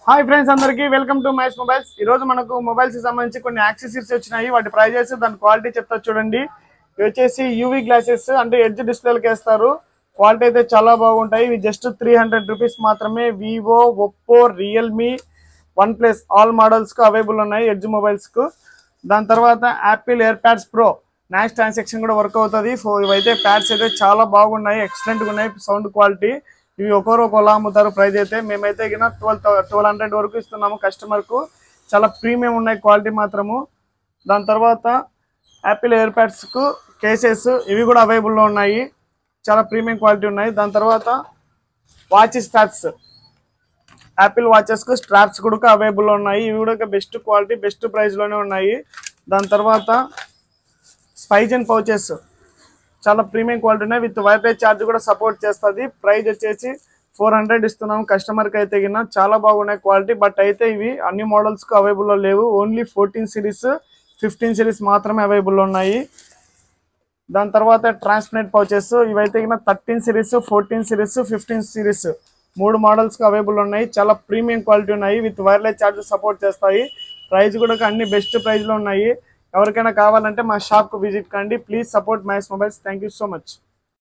Hi friends అందరికీ welcome to mice mobiles. ఈ రోజు మనకు మొబైల్స్ కి సంబంధించి కొన్ని యాక్సెసరీస్ వచ్చినాయి. వాటి ప్రైజెస్ దాని క్వాలిటీ చెప్తా చూడండి. ఇవి వచ్చేసి యూవీ గ్లాసెస్ అంటే ఎడ్జ్ డిస్ప్లేలకు వేస్తారు. క్వాలిటీ అయితే చాలా బాగుంటాయి. ఇవి జస్ట్ 300 రూపీస్ మాత్రమే. Vivo, Oppo, Realme, OnePlus all models కు అవైలబుల్ ఉన్నాయి ఎడ్జ్ మొబైల్స్ కు. దాని తర్వాత Apple AirPods Pro noise transaction కూడా వర్క్ అవుతుంది. ఇవైతే ప్యాడ్స్ అయితే చాలా బాగున్నాయి, ఎక్సలెంట్ గా ఉన్నాయి. సౌండ్ క్వాలిటీ ఇవి ఒకలా అమ్ముతారు. ప్రైస్ అయితే మేమైతే 1200 వరకు ఇస్తున్నాము కస్టమర్ కు. చాలా ప్రీమియం ఉన్నాయి క్వాలిటీ మాత్రము. దాని తర్వాత యాపిల్ ఎయిర్ ప్యాడ్స్ కు కేసెస్ ఇవి కూడా అవైలబుల్ లో ఉన్నాయి, చాలా ప్రీమియం క్వాలిటీ ఉన్నాయి. దాని తర్వాత వాచ్ స్ట్రాప్స్, యాపిల్ వాచెస్ కు స్ట్రాప్స్ కూడా అవైలబుల్ లో ఉన్నాయి. ఇవి కూడా బెస్ట్ క్వాలిటీ బెస్ట్ ప్రైస్ లోనే ఉన్నాయి. దాని తర్వాత స్పైజన్ పౌచెస్ చాలా ప్రీమియం క్వాలిటీ ఉన్నాయి. విత్ వైఫై ఛార్జ్ కూడా సపోర్ట్ చేస్తుంది. ప్రైస్ వచ్చేసి 400 ఇస్తున్నాము కస్టమర్ కి అయితే గిన. చాలా బాగున్నాయి క్వాలిటీ. బట్ అయితే ఇవి అన్ని మోడల్స్ కు అవైలబుల్ లో లేవు. ఓన్లీ 14 సిరీస్ 15 సిరీస్ మాత్రమే అవైలబుల్ లో ఉన్నాయి. దాని తర్వాత ట్రాన్స్పరెంట్ పౌచెస్ ఇవైతే గిన 13 సిరీస్ 14 సిరీస్ 15 సిరీస్ 3 మోడల్స్ కు అవైలబుల్ ఉన్నాయి. చాలా ప్రీమియం క్వాలిటీ ఉన్నాయి. విత్ వైర్లెస్ ఛార్జ్ సపోర్ట్ చేస్తాయి. ప్రైస్ కూడా అన్ని బెస్ట్ ప్రైస్ లో ఉన్నాయి. ఎవరికైనా కావాలంటే మా షాప్ కు విజిట్ కండి. ప్లీజ్ సపోర్ట్ మైస్ mobiles. Thank you so much.